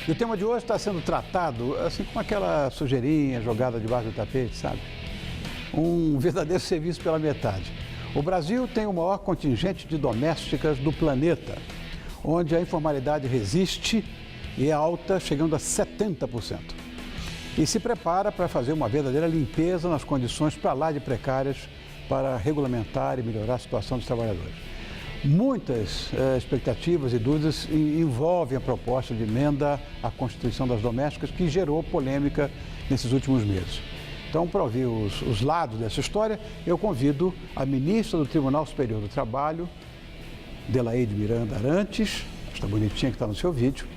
E o tema de hoje está sendo tratado assim com aquela sujeirinha jogada debaixo do tapete, sabe? Um verdadeiro serviço pela metade. O Brasil tem o maior contingente de domésticas do planeta, onde a informalidade resiste e é alta, chegando a 70%. E se prepara para fazer uma verdadeira limpeza nas condições para lá de precárias para regulamentar e melhorar a situação dos trabalhadores. Muitas expectativas e dúvidas envolvem a proposta de emenda à Constituição das Domésticas, que gerou polêmica nesses últimos meses. Então, para ouvir os lados dessa história, eu convido a ministra do Tribunal Superior do Trabalho, Delaide Miranda Arantes, esta bonitinha que está no seu vídeo,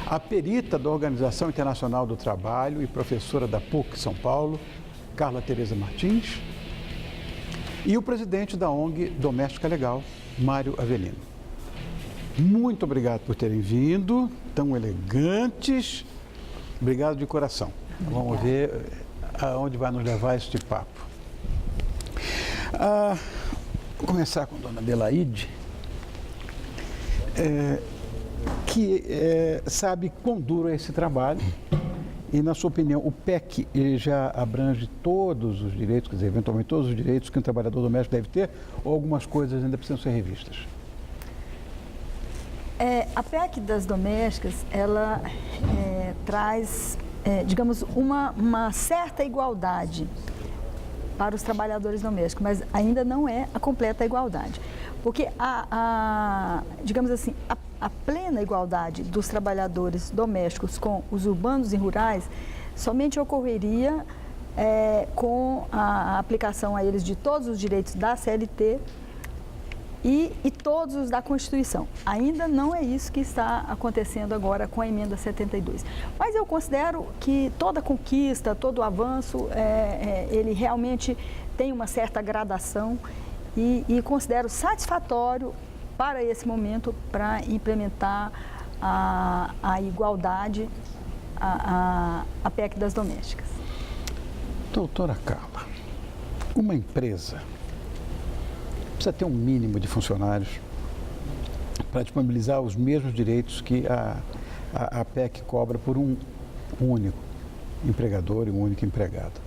a perita da Organização Internacional do Trabalho e professora da PUC São Paulo, Carla Tereza Martins, e o presidente da ONG Doméstica Legal, Mário Avelino. Muito obrigado por terem vindo, tão elegantes. Obrigado de coração. Vamos ver aonde vai nos levar este papo. Vou começar com a dona Delaide, que sabe quão duro é esse trabalho. E, na sua opinião, o PEC já abrange todos os direitos, quer dizer, eventualmente todos os direitos que um trabalhador doméstico deve ter, ou algumas coisas ainda precisam ser revistas? A PEC das domésticas, ela traz, digamos, uma certa igualdade para os trabalhadores domésticos, mas ainda não é a completa igualdade. Porque, digamos assim, a plena igualdade dos trabalhadores domésticos com os urbanos e rurais somente ocorreria com a aplicação a eles de todos os direitos da CLT e todos os da Constituição. Ainda não é isso que está acontecendo agora com a emenda 72. Mas eu considero que toda conquista, todo avanço, ele realmente tem uma certa gradação e considero satisfatório para esse momento, para implementar a igualdade, a PEC das domésticas. Doutora Carla, uma empresa precisa ter um mínimo de funcionários para disponibilizar os mesmos direitos que a PEC cobra por um único empregador e um único empregado.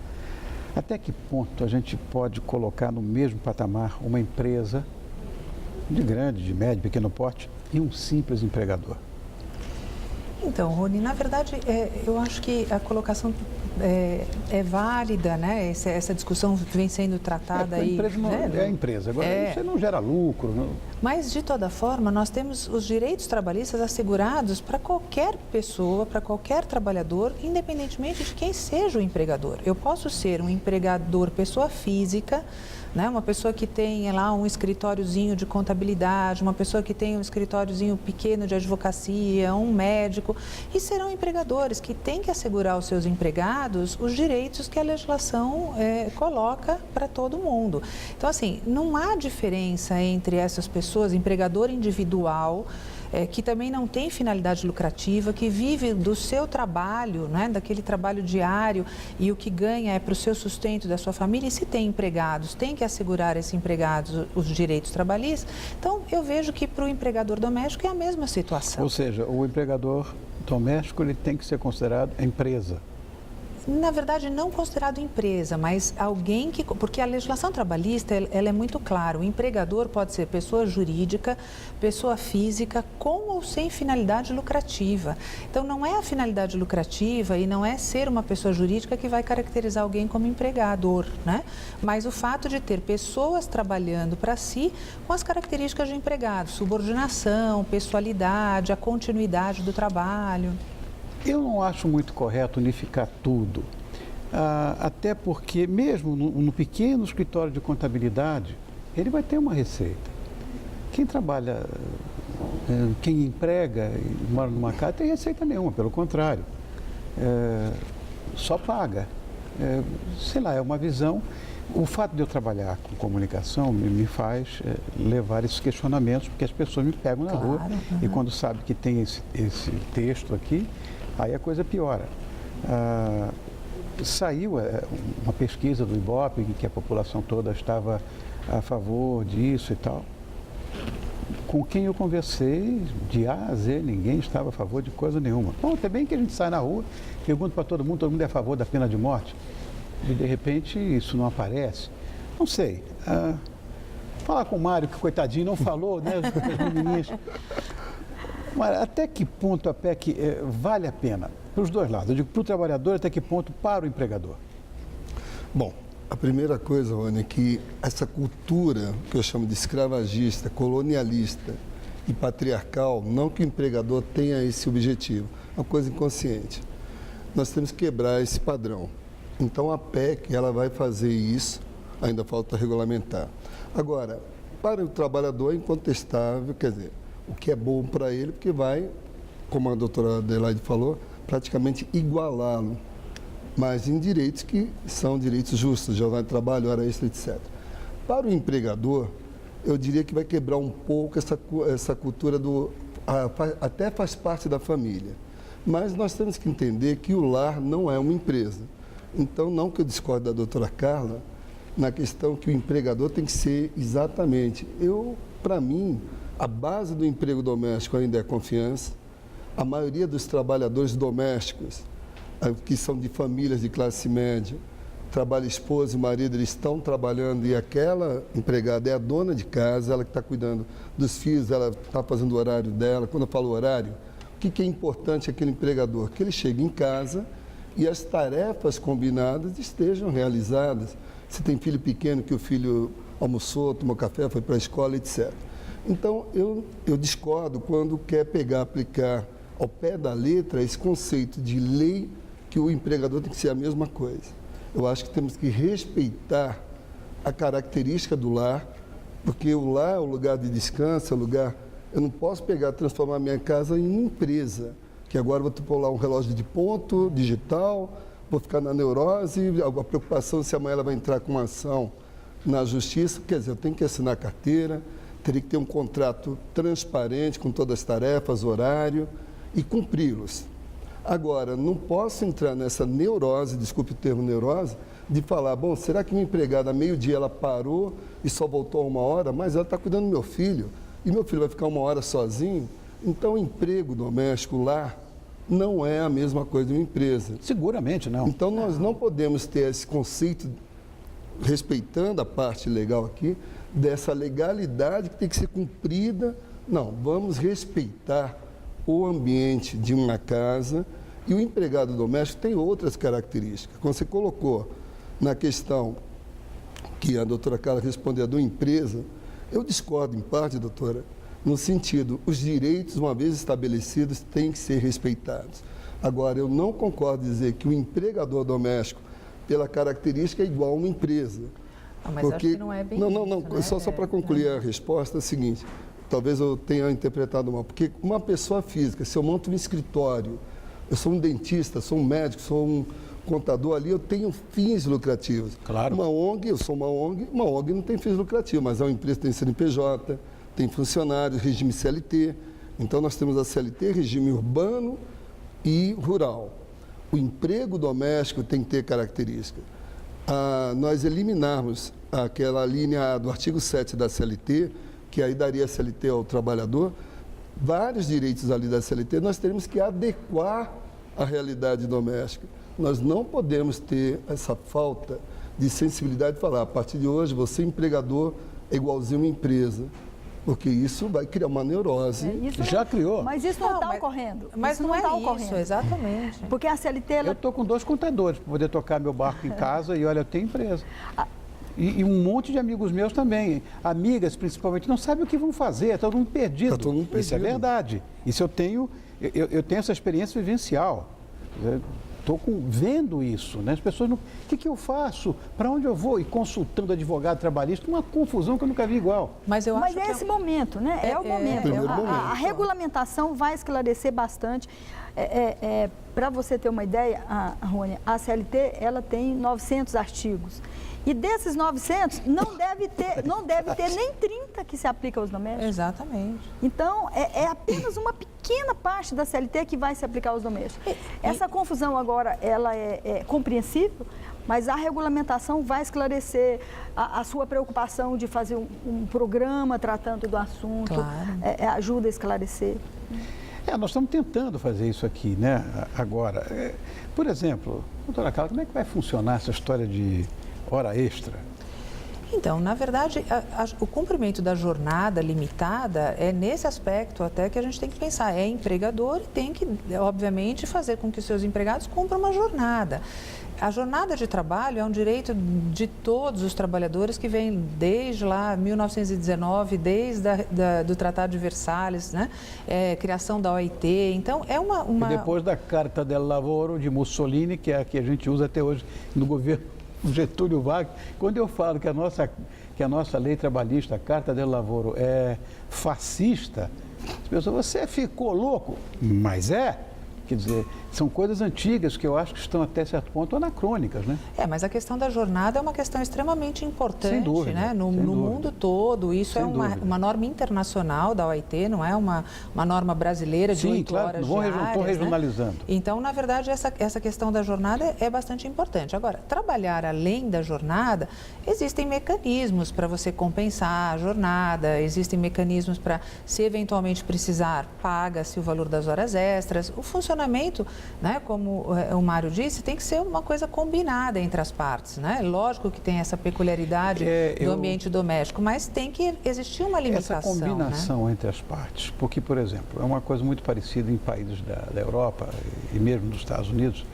Até que ponto a gente pode colocar no mesmo patamar uma empresa de grande, de médio, pequeno porte e um simples empregador? Então, Rony, na verdade, eu acho que a colocação é válida, né? Essa discussão vem sendo tratada aí. A empresa não é a empresa, agora você não gera lucro. Não. Mas, de toda forma, nós temos os direitos trabalhistas assegurados para qualquer pessoa, para qualquer trabalhador, independentemente de quem seja o empregador. Eu posso ser um empregador, pessoa física, né? Uma pessoa que tem lá um escritóriozinho de contabilidade, uma pessoa que tem um escritóriozinho pequeno de advocacia, um médico, e serão empregadores que têm que assegurar aos seus empregados os direitos que a legislação coloca para todo mundo. Então, assim, não há diferença entre essas pessoas, empregador individual, que também não tem finalidade lucrativa, que vive do seu trabalho, né, daquele trabalho diário, e o que ganha é para o seu sustento da sua família, e se tem empregados, tem que assegurar a esses empregados os direitos trabalhistas. Então, eu vejo que para o empregador doméstico é a mesma situação. Ou seja, o empregador doméstico ele tem que ser considerado empresa. Na verdade, não considerado empresa, mas alguém que... Porque a legislação trabalhista, ela é muito clara. O empregador pode ser pessoa jurídica, pessoa física, com ou sem finalidade lucrativa. Então, não é a finalidade lucrativa e não é ser uma pessoa jurídica que vai caracterizar alguém como empregador, né? Mas o fato de ter pessoas trabalhando para si com as características de empregado, subordinação, pessoalidade, a continuidade do trabalho. Eu não acho muito correto unificar tudo, até porque mesmo no pequeno escritório de contabilidade, ele vai ter uma receita. Quem trabalha, quem emprega e mora numa casa, tem receita nenhuma, pelo contrário, só paga. Sei lá, é uma visão. O fato de eu trabalhar com comunicação me faz levar esses questionamentos, porque as pessoas me pegam na rua e quando sabem que tem esse texto aqui, aí a coisa piora. Saiu uma pesquisa do IBOPE em que a população toda estava a favor disso e tal. com quem eu conversei, de A a Z, ninguém estava a favor de coisa nenhuma. Bom, até bem que a gente sai na rua, pergunta para todo mundo é a favor da pena de morte. E de repente isso não aparece. Não sei. Falar com o Mário, que coitadinho, não falou, né? As menininhas. Mas até que ponto a PEC vale a pena? Para os dois lados. Eu digo para o trabalhador, até que ponto para o empregador? Bom, a primeira coisa, Rony, é que essa cultura que eu chamo de escravagista, colonialista e patriarcal, não que o empregador tenha esse objetivo, é uma coisa inconsciente. Nós temos que quebrar esse padrão. Então a PEC, ela vai fazer isso, ainda falta regulamentar. Agora, para o trabalhador é incontestável, quer dizer, o que é bom para ele, porque vai, como a doutora Adelaide falou, praticamente igualá-lo, mas em direitos que são direitos justos, jornada de trabalho, hora extra, etc. Para o empregador, eu diria que vai quebrar um pouco essa cultura até faz parte da família. Mas nós temos que entender que o lar não é uma empresa. Então, não que eu discorde da doutora Carla, na questão que o empregador tem que ser exatamente. Para mim, a base do emprego doméstico ainda é a confiança. A maioria dos trabalhadores domésticos, que são de famílias de classe média, trabalha esposa e marido, eles estão trabalhando e aquela empregada é a dona de casa, ela que está cuidando dos filhos, ela está fazendo o horário dela. Quando eu falo horário, o que é importante aquele empregador? Que ele chegue em casa e as tarefas combinadas estejam realizadas. Se tem filho pequeno, que o filho almoçou, tomou café, foi para a escola, etc. Então, eu discordo quando quer aplicar ao pé da letra esse conceito de lei que o empregador tem que ser a mesma coisa. Eu acho que temos que respeitar a característica do lar, porque o lar é o lugar de descanso, é o lugar... Eu não posso transformar minha casa em uma empresa, que agora vou pôr lá um relógio de ponto, digital, vou ficar na neurose, a preocupação se amanhã ela vai entrar com uma ação na justiça. Quer dizer, eu tenho que assinar carteira, teria que ter um contrato transparente com todas as tarefas, horário, e cumpri-los. Agora, não posso entrar nessa neurose, desculpe o termo neurose, de falar, bom, será que minha empregada, meio-dia, ela parou e só voltou a 1 hora, mas ela está cuidando do meu filho, e meu filho vai ficar 1 hora sozinho? Então, o emprego doméstico lá não é a mesma coisa de uma empresa. Seguramente não. Então, nós não podemos ter esse conceito, respeitando a parte legal aqui, dessa legalidade que tem que ser cumprida. Não, vamos respeitar o ambiente de uma casa, e o empregado doméstico tem outras características. Como você colocou na questão que a doutora Carla respondeu da empresa, eu discordo em parte, doutora, no sentido, os direitos, uma vez estabelecidos, têm que ser respeitados. Agora, eu não concordo em dizer que o empregador doméstico, pela característica, é igual a uma empresa. Mas porque... acho que não é bem Não, isso, né? Só para concluir a resposta, é o seguinte, talvez eu tenha interpretado mal, porque uma pessoa física, se eu monto um escritório, eu sou um dentista, sou um médico, sou um contador ali, eu tenho fins lucrativos. Claro. Uma ONG, eu sou uma ONG não tem fins lucrativos, mas é uma empresa que tem CNPJ, tem funcionários, regime CLT. Então, nós temos a CLT, regime urbano e rural. O emprego doméstico tem que ter características. Nós eliminarmos aquela linha A do artigo 7 da CLT, que aí daria a CLT ao trabalhador, vários direitos ali da CLT, nós teremos que adequar à realidade doméstica. Nós não podemos ter essa falta de sensibilidade de falar, a partir de hoje, você empregador é igualzinho uma empresa, porque isso vai criar uma neurose. Já criou. Mas isso não está ocorrendo. Mas isso não é tá isso, ocorrendo. Exatamente. Porque a CLT... Eu estou com 2 contadores para poder tocar meu barco em casa e, olha, eu tenho empresa. E um monte de amigos meus também, amigas principalmente, não sabem o que vão fazer, está todo mundo perdido. Tá todo mundo perdido. Isso é verdade. Isso eu tenho essa experiência vivencial. Estou vendo isso, né? As pessoas não... O que eu faço? Para onde eu vou? E consultando advogado trabalhista, uma confusão que eu nunca vi igual. Mas eu acho Mas é esse momento, né? É o momento. A regulamentação vai esclarecer bastante. Para você ter uma ideia, Rony, a CLT ela tem 900 artigos. E desses 900, não deve ter nem 30 que se aplicam aos domésticos. Exatamente. Então, é apenas uma pequena parte da CLT que vai se aplicar aos domésticos. Essa confusão agora, ela é compreensível, mas a regulamentação vai esclarecer a sua preocupação de fazer um programa tratando do assunto, Claro. Ajuda a esclarecer. Nós estamos tentando fazer isso aqui, né? Agora, por exemplo, doutora Carla, como é que vai funcionar essa história de hora extra? Então, na verdade, o cumprimento da jornada limitada é nesse aspecto até que a gente tem que pensar. É empregador e tem que, obviamente, fazer com que os seus empregados cumpram uma jornada. A jornada de trabalho é um direito de todos os trabalhadores que vem desde lá 1919, desde do Tratado de Versalhes, né? Criação da OIT. Então, é uma... E depois da Carta del Lavoro de Mussolini, que é a que a gente usa até hoje no governo Getúlio Vargas. Quando eu falo que a nossa lei trabalhista, a Carta del Lavoro, é fascista, as pessoas, você ficou louco? Mas é. Quer dizer, são coisas antigas que eu acho que estão até certo ponto anacrônicas, né? Mas a questão da jornada é uma questão extremamente importante, sem dúvida, né? No mundo todo. Isso sem é uma norma internacional da OIT, não é uma norma brasileira de 8 horas diárias. Estou regionalizando. Né? Então, na verdade, essa questão da jornada é bastante importante. Agora, trabalhar além da jornada, existem mecanismos para você compensar a jornada, existem mecanismos para, se eventualmente precisar, paga-se o valor das horas extras. O funcionamento, né, como o Mário disse, tem que ser uma coisa combinada entre as partes, né? Lógico que tem essa peculiaridade do ambiente doméstico, mas tem que existir uma limitação. Essa combinação, né? entre as partes, porque, por exemplo, é uma coisa muito parecida em países da Europa e mesmo nos Estados Unidos,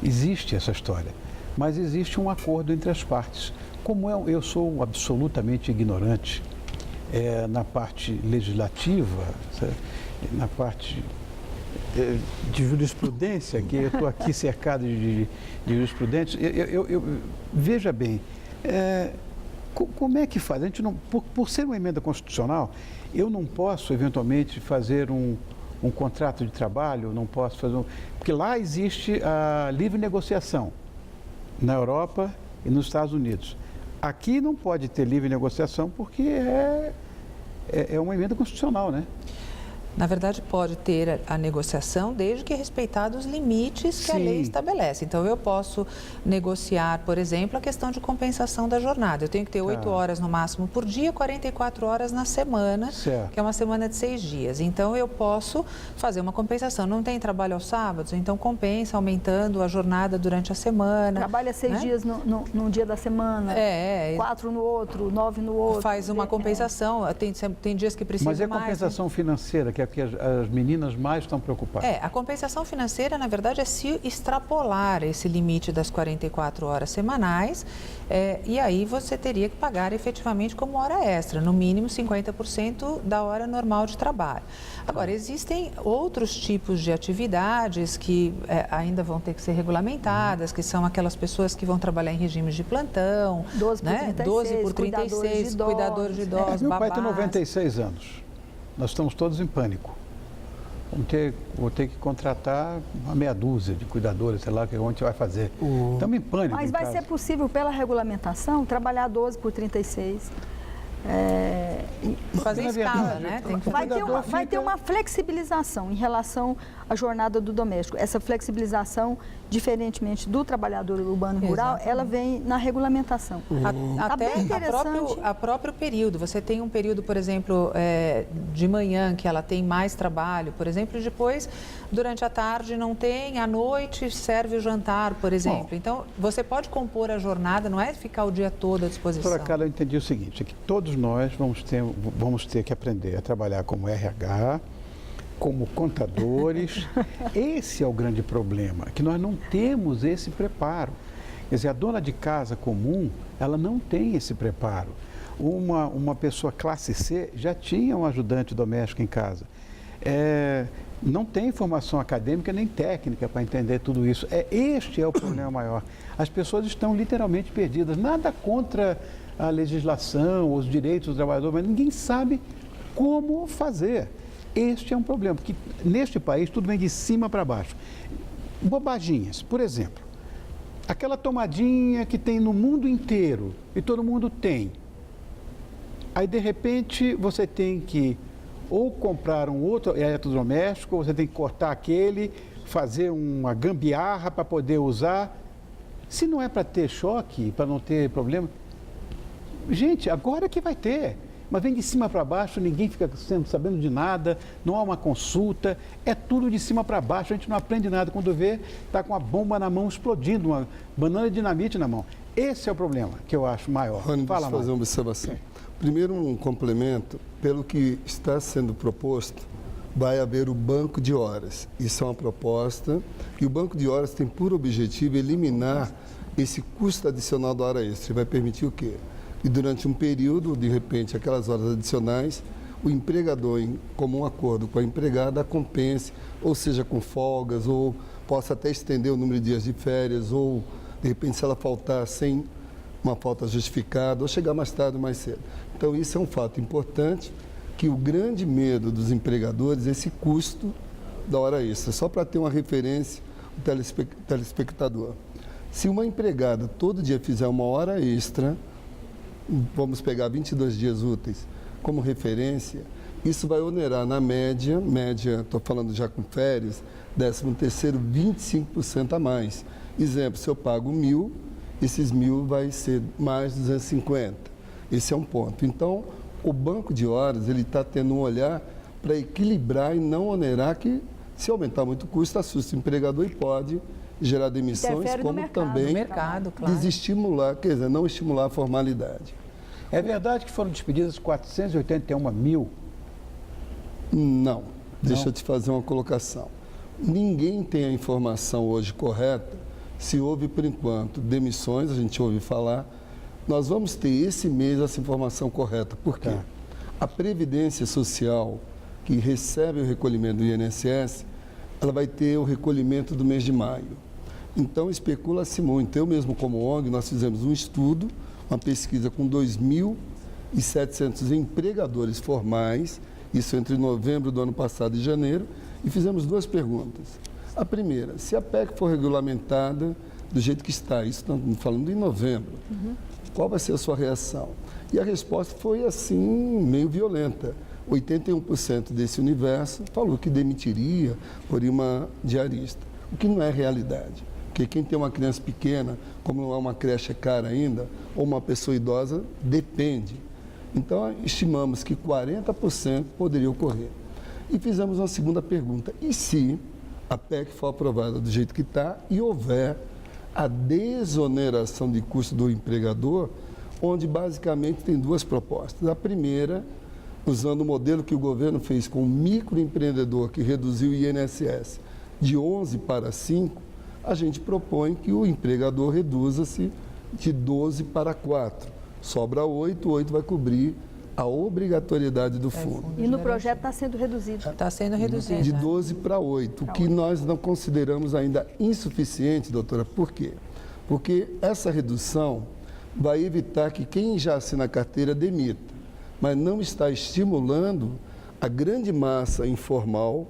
existe essa história, mas existe um acordo entre as partes. Como eu sou absolutamente ignorante na parte legislativa, na parte de jurisprudência, que eu estou aqui cercado de jurisprudentes, veja bem, como é que faz? A gente não, por ser uma emenda constitucional, eu não posso eventualmente fazer um contrato de trabalho, não posso fazer porque lá existe a livre negociação, na Europa e nos Estados Unidos. Aqui não pode ter livre negociação porque é uma emenda constitucional, né? Na verdade, pode ter a negociação desde que respeitados os limites que a lei estabelece. Então, eu posso negociar, por exemplo, a questão de compensação da jornada. Eu tenho que ter 8 horas no máximo por dia, 44 horas na semana, que é uma semana de 6 dias. Então, eu posso fazer uma compensação. Não tem trabalho aos sábados, então compensa aumentando a jornada durante a semana. Trabalha 6 dias num dia da semana, 4 no outro, 9 no outro. Faz uma compensação, tem dias que precisam mais. Mas é compensação financeira, que é que as meninas mais estão preocupadas. A compensação financeira, na verdade, é se extrapolar esse limite das 44 horas semanais, e aí você teria que pagar efetivamente como hora extra, no mínimo 50% da hora normal de trabalho. Agora, existem outros tipos de atividades que ainda vão ter que ser regulamentadas, que são aquelas pessoas que vão trabalhar em regimes de plantão, 12 por 36, cuidadores de idosos, meu pai babás. tem 96 anos. Nós estamos todos em pânico. Vou ter que contratar uma meia dúzia de cuidadores, sei lá, que a gente vai fazer. Estamos em pânico. Mas vai ser possível, pela regulamentação, trabalhar 12 por 36. Fazer escala, né? Vai ter uma flexibilização em relação à jornada do doméstico. Essa flexibilização, diferentemente do trabalhador urbano rural, ela vem na regulamentação. Até a próprio período. Você tem um período, por exemplo, de manhã, que ela tem mais trabalho, por exemplo, e depois, durante a tarde, não tem, à noite serve o jantar, por exemplo. Então, você pode compor a jornada, não é ficar o dia todo à disposição. Doutora Carla, eu entendi o seguinte, é que todos nós vamos ter que aprender a trabalhar como RH, como contadores. Esse é o grande problema, que nós não temos esse preparo. Quer dizer, a dona de casa comum, ela não tem esse preparo. Uma pessoa classe C já tinha um ajudante doméstico em casa. Não tem formação acadêmica nem técnica para entender tudo isso. Este é o problema maior. As pessoas estão literalmente perdidas. Nada contra a legislação, os direitos dos trabalhadores, mas ninguém sabe como fazer. Este é um problema, porque neste país tudo vem de cima para baixo. Bobaginhas, por exemplo, aquela tomadinha que tem no mundo inteiro e todo mundo tem. Aí, de repente, você tem que ou comprar um outro eletrodoméstico, ou você tem que cortar aquele, fazer uma gambiarra para poder usar. Se não é para ter choque, para não ter problema, gente, agora que vai ter. Mas vem de cima para baixo, ninguém fica sabendo de nada, não há uma consulta, é tudo de cima para baixo, a gente não aprende nada. Quando vê, está com uma bomba na mão explodindo, uma banana de dinamite na mão. Esse é o problema que eu acho maior. Rony, deixa eu fazer uma observação. Primeiro, um complemento. Pelo que está sendo proposto, vai haver o banco de horas. Isso é uma proposta e o banco de horas tem por objetivo eliminar esse custo adicional da hora extra. Vai permitir o quê? E durante um período, de repente, aquelas horas adicionais, o empregador, em comum acordo com a empregada, compense, ou seja, com folgas, ou possa até estender o número de dias de férias, ou, de repente, se ela faltar sem uma falta justificada, ou chegar mais tarde ou mais cedo. Então, isso é um fato importante, que o grande medo dos empregadores é esse custo da hora extra. Só para ter uma referência, o telespectador. Se uma empregada todo dia fizer uma hora extra, vamos pegar 22 dias úteis como referência, isso vai onerar na média, estou falando já com férias, 13º, 25% a mais. Exemplo, se eu pago 1.000, esses 1.000 vai ser mais 250. Esse é um ponto. Então, o banco de horas, ele está tendo um olhar para equilibrar e não onerar, que se aumentar muito o custo, assusta o empregador e pode gerar demissões, Interfere como também no mercado, claro. desestimular, quer dizer, não estimular a formalidade. É verdade que foram despedidas 481 mil? Não. Deixa eu te fazer uma colocação. Ninguém tem a informação hoje correta se houve, por enquanto, demissões, a gente ouve falar. Nós vamos ter esse mês essa informação correta. Por quê? Tá. A Previdência Social, que recebe o recolhimento do INSS, ela vai ter o recolhimento do mês de maio. Então, especula-se muito. Eu mesmo, como ONG, nós fizemos um estudo, uma pesquisa com 2.700 empregadores formais, isso entre novembro do ano passado e janeiro, e fizemos duas perguntas. A primeira, se a PEC for regulamentada do jeito que está, isso estamos falando em novembro, qual vai ser a sua reação? E a resposta foi assim, meio violenta. 81% desse universo falou que demitiria por uma diarista, o que não é realidade. Porque quem tem uma criança pequena, como não é uma creche cara ainda, ou uma pessoa idosa, depende. Então, estimamos que 40% poderia ocorrer. E fizemos uma segunda pergunta. E se a PEC for aprovada do jeito que está e houver a desoneração de custo do empregador, onde basicamente tem duas propostas. A primeira, usando o modelo que o governo fez com o microempreendedor, que reduziu o INSS de 11 para 5, a gente propõe que o empregador reduza-se de 12 para 4. Sobra 8, 8 vai cobrir a obrigatoriedade do fundo. E no projeto está sendo reduzido. Está sendo reduzido. De 12 para 8, o que nós não consideramos ainda insuficiente, doutora. Por quê? Porque essa redução vai evitar que quem já assina a carteira demita, mas não está estimulando a grande massa informal.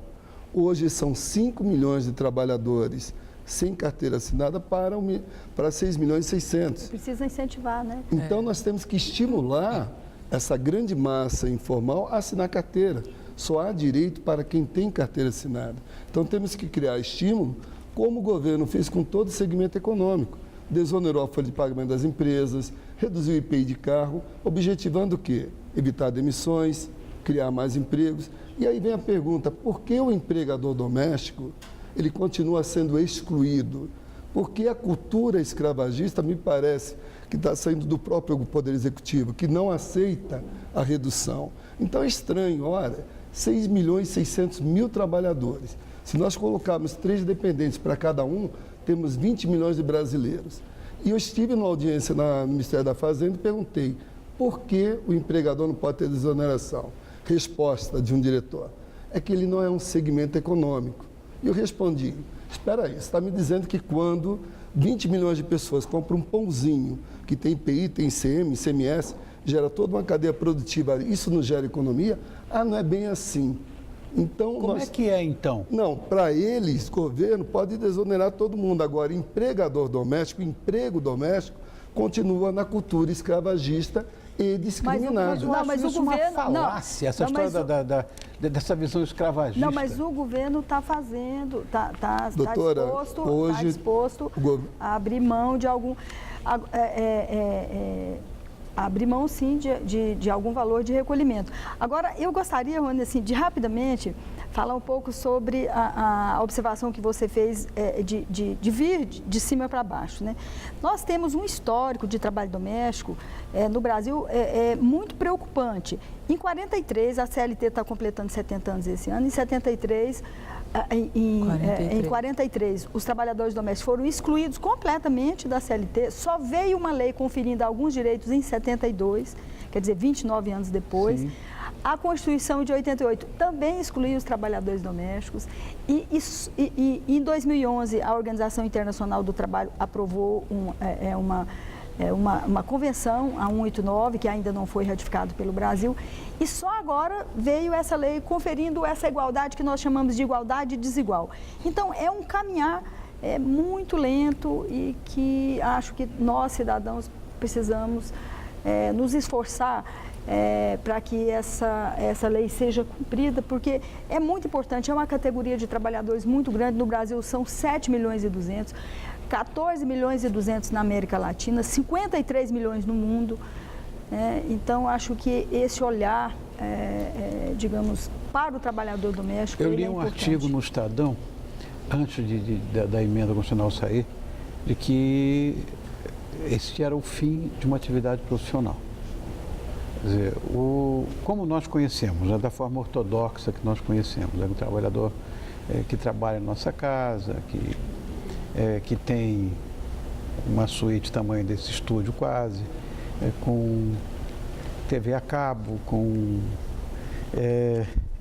Hoje são 5 milhões de trabalhadores sem carteira assinada para 6 milhões e 600. Precisa incentivar, né? Então, nós temos que estimular essa grande massa informal a assinar carteira. Só há direito para quem tem carteira assinada. Então, temos que criar estímulo, como o governo fez com todo o segmento econômico. Desonerou a folha de pagamento das empresas, reduziu o IPI de carro, objetivando o quê? Evitar demissões, criar mais empregos. E aí vem a pergunta, por que o empregador doméstico ele continua sendo excluído? Porque a cultura escravagista, me parece, que está saindo do próprio Poder Executivo, que não aceita a redução. Então é estranho, olha, 6 milhões e 600 mil trabalhadores. Se nós colocarmos 3 dependentes para cada um, temos 20 milhões de brasileiros. E eu estive numa audiência no Ministério da Fazenda e perguntei, por que o empregador não pode ter desoneração? Resposta de um diretor, é que ele não é um segmento econômico. E eu respondi, espera aí, você está me dizendo que quando 20 milhões de pessoas compram um pãozinho que tem IPI, tem ICM, ICMS, gera toda uma cadeia produtiva, isso não gera economia? Ah, não é bem assim. Então, Como é que é, então? Não, para eles, governo pode desonerar todo mundo. Agora, empregador doméstico, emprego doméstico, continua na cultura escravagista e discriminado. Eu acho mas o isso governo- uma falácia, essa não, mas história dessa visão escravagista. Não, mas o governo está fazendo, está Doutora, disposto, hoje, a abrir mão de algum... abrir mão, sim, de algum valor de recolhimento. Agora, eu gostaria, Rony, assim, de rapidamente falar um pouco sobre a observação que você fez de vir de cima para baixo, né? Nós temos um histórico de trabalho doméstico no Brasil muito preocupante. Em 43, a CLT está completando 70 anos esse ano, em 73... Em 43, os trabalhadores domésticos foram excluídos completamente da CLT, só veio uma lei conferindo alguns direitos em 72, quer dizer, 29 anos depois. Sim. A Constituição de 88 também excluiu os trabalhadores domésticos e em 2011 a Organização Internacional do Trabalho aprovou uma convenção, a 189, que ainda não foi ratificado pelo Brasil, e só agora veio essa lei conferindo essa igualdade que nós chamamos de igualdade desigual. Então, é um caminhar muito lento e que acho que nós, cidadãos, precisamos nos esforçar para que essa lei seja cumprida, porque é muito importante, é uma categoria de trabalhadores muito grande, no Brasil são 7 milhões e 200, 14 milhões e 200 na América Latina, 53 milhões no mundo. Então, acho que esse olhar, digamos, para o trabalhador doméstico, eu li um artigo no Estadão, antes da emenda constitucional sair, de que esse era o fim de uma atividade profissional. Quer dizer, como nós conhecemos, da forma ortodoxa que nós conhecemos, o trabalhador que trabalha na nossa casa, que tem uma suíte tamanho desse estúdio quase, com TV a cabo, com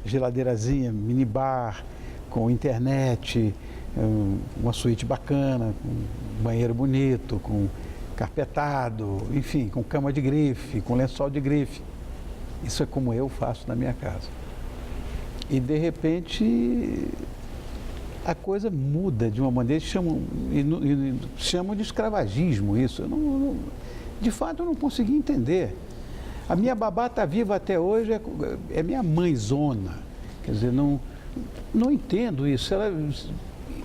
geladeirazinha, minibar, com internet, uma suíte bacana, com banheiro bonito, com carpetado, enfim, com cama de grife, com lençol de grife. Isso é como eu faço na minha casa. E de repente a coisa muda de uma maneira, chamam de escravagismo isso. De fato, eu não consegui entender. A minha babá está viva até hoje, é minha mãezona. Quer dizer, não entendo isso.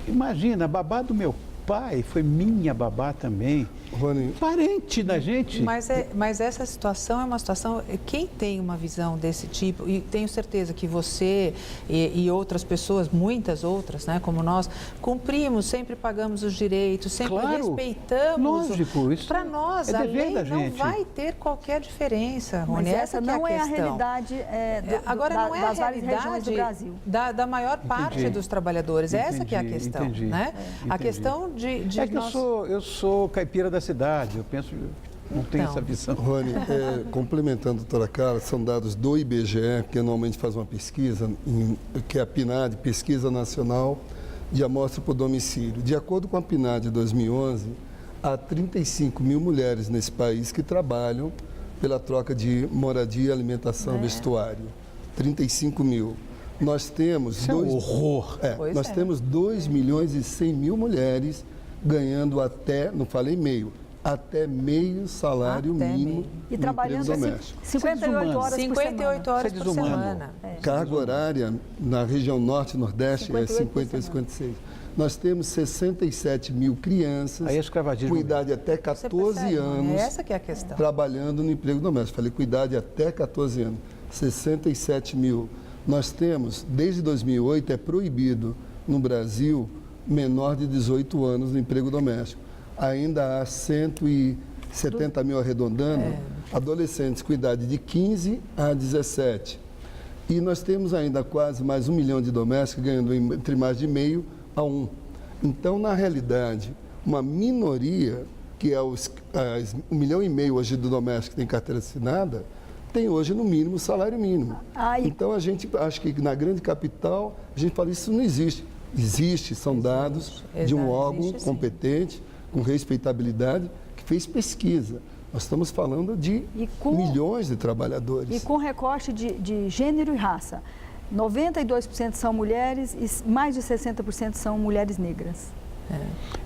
Imagina, a babá do meu pai foi minha babá também. Rony, parente da gente. Mas essa situação é uma situação, quem tem uma visão desse tipo, e tenho certeza que você e outras pessoas, muitas outras, né, como nós, cumprimos, sempre pagamos os direitos, sempre respeitamos. Lógico, isso para nós, a lei não vai ter qualquer diferença, Rony. Mas essa não é a realidade agora não é das a várias regiões do Brasil. Da maior parte dos trabalhadores. Entendi, essa que é a questão. Entendi, né? A questão de que eu sou caipira da cidade, eu penso, não tenho essa visão. Rony, complementando a doutora Carla, são dados do IBGE, que anualmente faz uma pesquisa, que é a PNAD, Pesquisa Nacional de Amostra por Domicílio. De acordo com a PNAD de 2011, há 35 mil mulheres nesse país que trabalham pela troca de moradia, alimentação, vestuário. 35 mil. Nós temos... Isso é um horror. Nós temos 2 milhões e 100 mil mulheres ganhando até, não falei meio, até meio salário mínimo e trabalhando 58 horas por semana. Carga horária na região norte e nordeste é 58 a 56. Nós temos 67 mil crianças com idade até 14 anos essa que é a questão. Trabalhando no emprego doméstico. Falei com idade até 14 anos. 67 mil. Nós temos, desde 2008, é proibido no Brasil menor de 18 anos no emprego doméstico. Ainda há 170 mil arredondando, adolescentes com idade de 15 a 17. E nós temos ainda quase mais 1 milhão de domésticos ganhando entre mais de meio a 1. Então, na realidade, uma minoria, que é 1,5 milhão hoje do doméstico que tem carteira assinada, tem hoje no mínimo o salário mínimo. Então, a gente acha que na grande capital, a gente fala isso não existe. Existe, são dados de um órgão competente, com respeitabilidade, que fez pesquisa. Nós estamos falando de milhões de trabalhadores. E com recorte de gênero e raça. 92% são mulheres e mais de 60% são mulheres negras.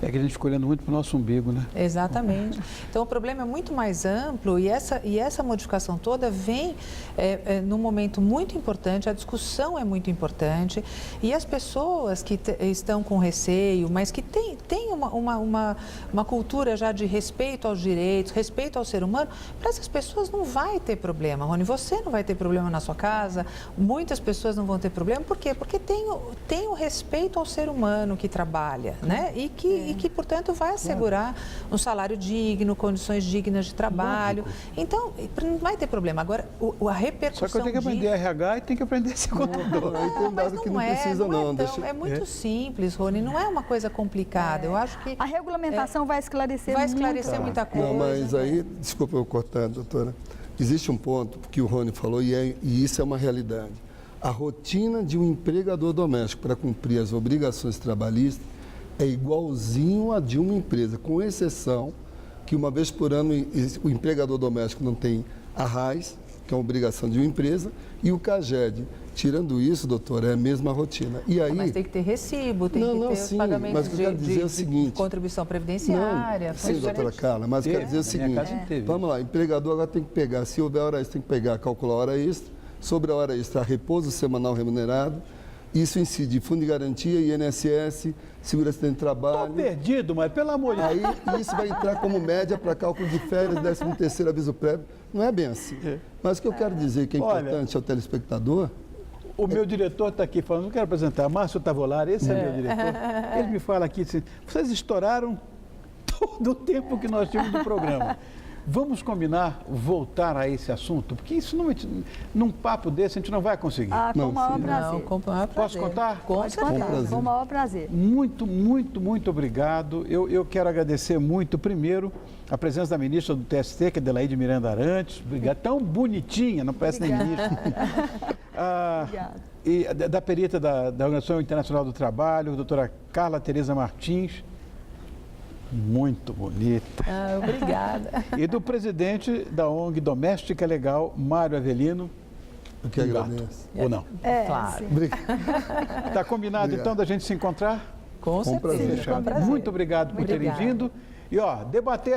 É que a gente ficou olhando muito para o nosso umbigo, né? Exatamente. Então, o problema é muito mais amplo e essa modificação toda vem num momento muito importante, a discussão é muito importante e as pessoas que estão com receio, mas que têm uma cultura já de respeito aos direitos, respeito ao ser humano, para essas pessoas não vai ter problema, Rony. Você não vai ter problema na sua casa, muitas pessoas não vão ter problema. Por quê? Porque tem o respeito ao ser humano que trabalha, né? E que, portanto, vai assegurar um salário digno, condições dignas de trabalho. Lógico. Então, não vai ter problema. Agora, a repercussão Só que eu tenho que aprender RH e tenho que aprender a ser contador. Aí tem um dado que não precisa, não. É muito simples, Rony, não é uma coisa complicada. Eu acho que A regulamentação vai esclarecer muita coisa. Não, mas aí, desculpa eu cortar, doutora, existe um ponto que o Rony falou e isso é uma realidade. A rotina de um empregador doméstico para cumprir as obrigações trabalhistas é igualzinho a de uma empresa, com exceção que uma vez por ano o empregador doméstico não tem a RAIS, que é uma obrigação de uma empresa, e o CAGED. Tirando isso, doutor, é a mesma rotina. E aí, mas tem que ter recibo, tem que ter os pagamentos mas o que eu quero dizer é o seguinte, de contribuição previdenciária. Sim, doutora Carla, mas eu quero dizer o seguinte, vamos lá, empregador agora tem que pegar, se houver hora extra, tem que pegar, calcular a hora extra, sobre a hora extra, repouso semanal remunerado, isso incide em fundo de garantia, INSS, segurança de trabalho. Estou perdido, mas pelo amor de Deus. Aí isso vai entrar como média para cálculo de férias, 13º aviso prévio. Não é bem assim. Mas o que eu quero dizer que é importante ao telespectador... O meu diretor está aqui falando, não quero apresentar, Márcio Tavolari, esse é meu diretor. Ele me fala aqui, assim, vocês estouraram todo o tempo que nós tínhamos do programa. Vamos combinar voltar a esse assunto? Porque isso num papo desse a gente não vai conseguir. Com o maior prazer. Com o maior prazer. Posso contar? Pode contar, com o maior prazer. Muito, muito, muito obrigado. Eu quero agradecer muito, primeiro, a presença da ministra do TST, que é Adelaide Miranda Arantes. Obrigado. Tão bonitinha, não parece nem ministra. E da perita da Organização Internacional do Trabalho, a doutora Carla Tereza Martins. Muito bonita. Obrigada. E do presidente da ONG Doméstica Legal, Mário Avelino. Eu que agradeço. Ou não? Claro. Está combinado, Obrigado. Então, da gente se encontrar? Com certeza. prazer. Com prazer. Muito obrigado por terem vindo. E, debater